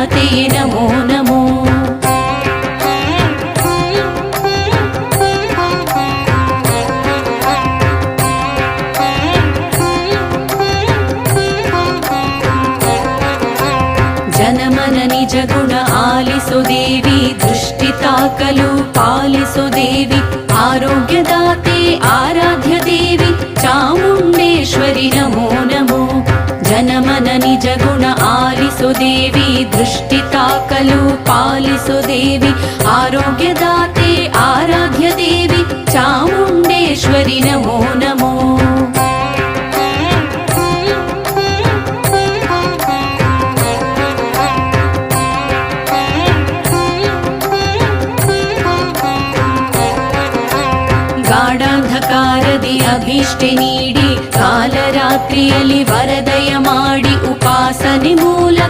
आरोग्यदाते नमो नमो। जनमन निज गुण आलिसो देवी दृष्टिताकलु पालिसो देवी आरोग्यदाते आराध्य देवी चामुण्डेश्वरि नमो नमो। जनमन निज गुण आलिसो देवी दृष्टिताकलु पालिसो देवी आरोग्यदाते आराध्य देवी चामुण्डेश्वरि नमो नमो। ಗಾಢಾಂಧಕಾರದಿ ಅಭೀಷ್ಟೆ ನೀಡಿ ಕಾಲರಾತ್ರಿಯಲ್ಲಿ ವರದಯ ಮಾಡಿ ಉಪಾಸನೆ ಮೂಲಕ